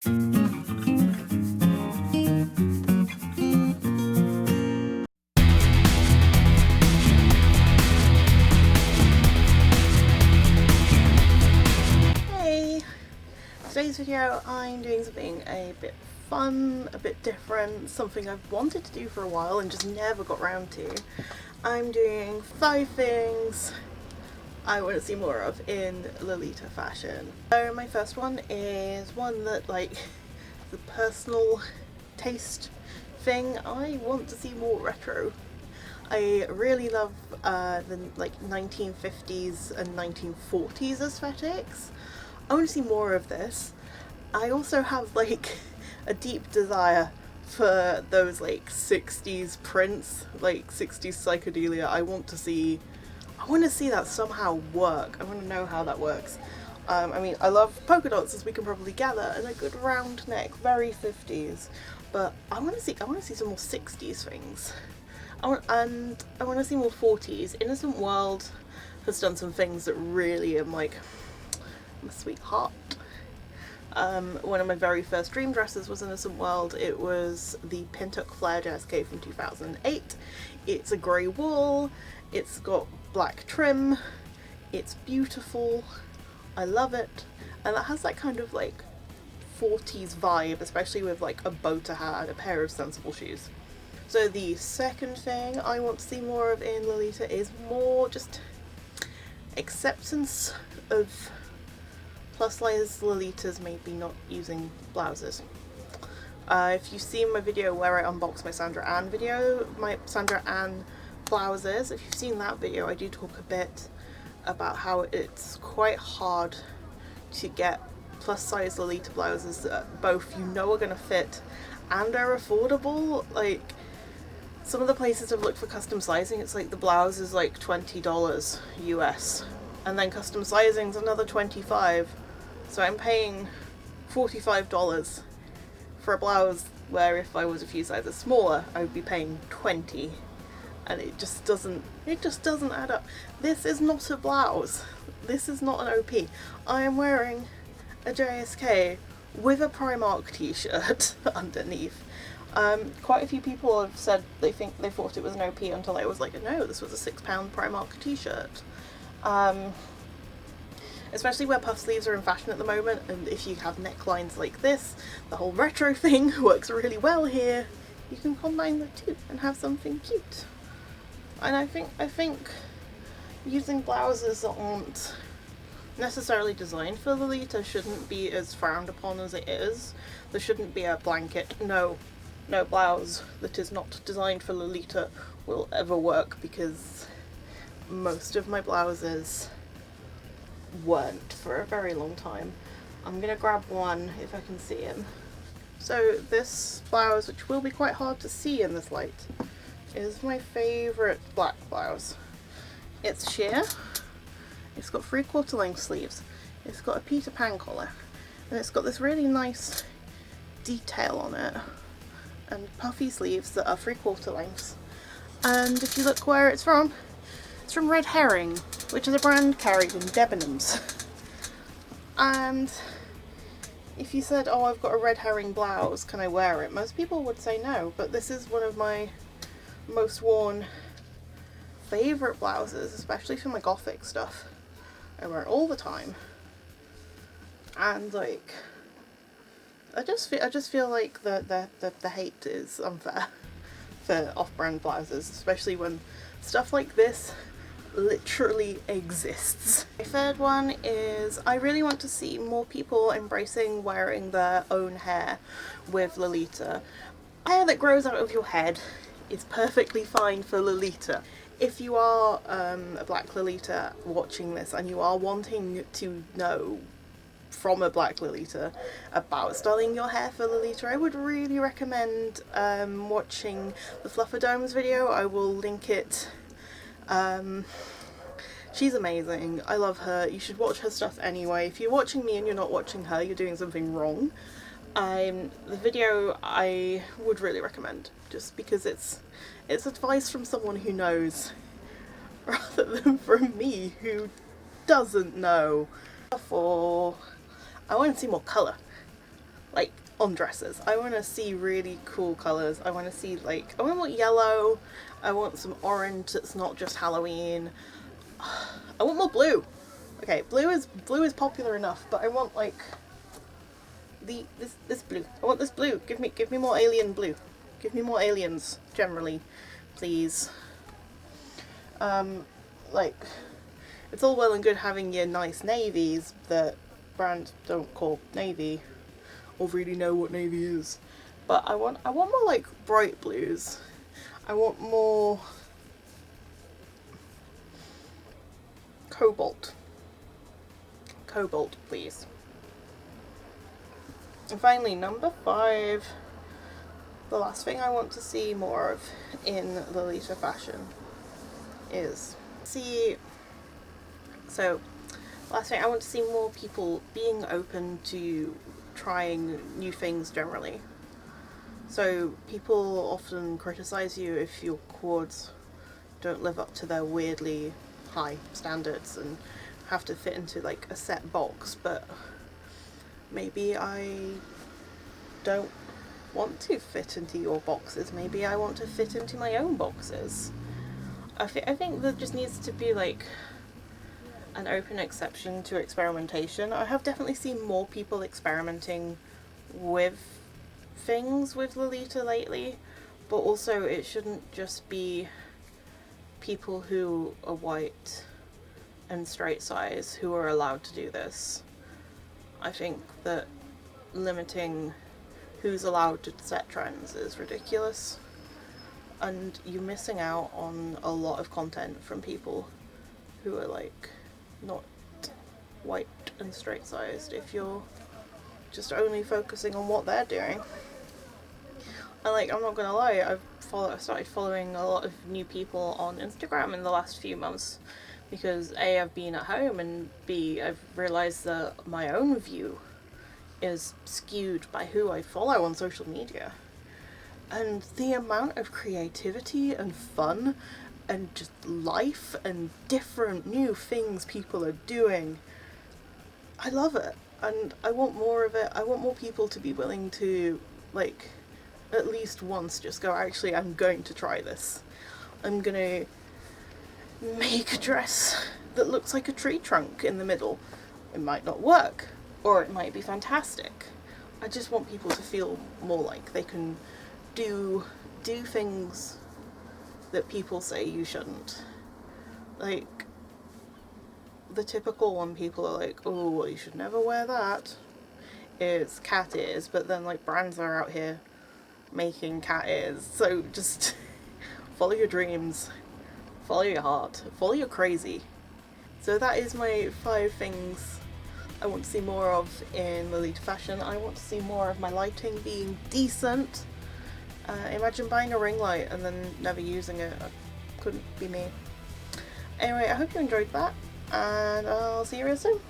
Hey! Today's video I'm doing something a bit fun, a bit different, something I've wanted to do for a while and just never got round to. I'm doing 5 things I want to see more of in Lolita fashion. So my first one is one that, like, the personal taste thing. I want to see more retro. I really love the 1950s and 1940s aesthetics. I want to see more of this. I also have like a deep desire for those like 60s prints, like 60s psychedelia. I want to see that somehow work. I want to know how that works. I mean, I love polka dots, as we can probably gather, and a good round neck, very 50s. But I want to see some more 60s things. I want to see more 40s. Innocent World has done some things that really am like my sweetheart. One of my very first dream dresses was Innocent World. It was the Pintuck Flare JSK from 2008. It's a grey wool, it's got black trim, it's beautiful, I love it, and it has that kind of like 40s vibe, especially with like a bow to hat and a pair of sensible shoes. So the second thing I want to see more of in Lolita is more just acceptance of plus size Lolitas maybe not using blouses. If you've seen my video where I unbox my Sandra Ann video, my Sandra Ann blouses, if you've seen that video, I do talk a bit about how it's quite hard to get plus size Lolita blouses that both you know are going to fit and are affordable. Like, some of the places I've looked for custom sizing, it's like the blouse is like $20 US, and then custom sizing's another $25. So I'm paying $45 for a blouse where if I was a few sizes smaller, I would be paying $20. And it just doesn't add up. This is not a blouse. This is not an OP. I am wearing a JSK with a Primark t-shirt underneath. Quite a few people have said they thought it was an OP until I was like, no, this was a £6 Primark t-shirt. Especially where puff sleeves are in fashion at the moment, and if you have necklines like this, the whole retro thing works really well here. You can combine the two and have something cute. And I think using blouses that aren't necessarily designed for Lolita shouldn't be as frowned upon as it is. There shouldn't be a blanket, no blouse that is not designed for Lolita will ever work, because most of my blouses weren't for a very long time. I'm gonna grab one if I can see him. So this blouse, which will be quite hard to see in this light, is my favourite black blouse. It's sheer, it's got 3/4 length sleeves, it's got a Peter Pan collar, and it's got this really nice detail on it, and puffy sleeves that are 3/4 lengths. And if you look where it's from Red Herring, which is a brand carried in Debenhams. And if you said, oh, I've got a Red Herring blouse, can I wear it? Most people would say no, but this is one of my most worn favourite blouses, especially for my gothic stuff. I wear it all the time. And like, I just feel like the hate is unfair for off-brand blouses, especially when stuff like this literally exists. My third one is I really want to see more people embracing wearing their own hair with Lolita. Hair that grows out of your head is perfectly fine for Lolita. If you are a black Lolita watching this and you are wanting to know from a black Lolita about styling your hair for Lolita, I would really recommend watching the Flufferdomes video. I will link it. She's amazing. I love her. You should watch her stuff anyway. If you're watching me and you're not watching her, you're doing something wrong. The video I would really recommend, just because it's advice from someone who knows rather than from me who doesn't know. Therefore, I want to see more colour. Like, on dresses. I want to see really cool colours. I want to see, like, I want more yellow. I want some orange that's not just Halloween. I want more blue. Okay, blue is popular enough, but I want, like, this blue. I want this blue. Give me more alien blue. Give me more aliens generally, please. Like, it's all well and good having your nice navies that brands don't call navy or really know what navy is, but I want more, like, bright blues. I want more cobalt, please. And finally, number 5, the last thing I want to see more of in Lolita fashion is last thing, I want to see more people being open to trying new things generally. So people often criticize you if your quads don't live up to their weirdly high standards and have to fit into, like, a set box, but maybe I don't want to fit into your boxes. Maybe I want to fit into my own boxes. I think there just needs to be, like, an open exception to experimentation. I have definitely seen more people experimenting with things with Lolita lately, but also it shouldn't just be people who are white and straight size who are allowed to do this. I think that limiting who's allowed to set trends is ridiculous, and you're missing out on a lot of content from people who are, like, not white and straight sized if you're just only focusing on what they're doing. And, like, I'm not gonna lie, I've started following a lot of new people on Instagram in the last few months because A, I've been at home, and B, I've realised that my own view is skewed by who I follow on social media. And the amount of creativity and fun and just life and different new things people are doing, I love it, and I want more of it. I want more people to be willing to, like, at least once just go, actually, I'm going to try this. I'm gonna make a dress that looks like a tree trunk in the middle. It might not work, or it might be fantastic. I just want people to feel more like they can do things that people say you shouldn't. Like, the typical one, people are like, oh, well, you should never wear that. It's cat ears, but then, like, brands are out here making cat ears. So just follow your dreams, follow your heart, follow your crazy. So that is my 5 things I want to see more of in Lolita fashion. I want to see more of my lighting being decent. Imagine buying a ring light and then never using it. Couldn't be me. Anyway, I hope you enjoyed that, and I'll see you real soon.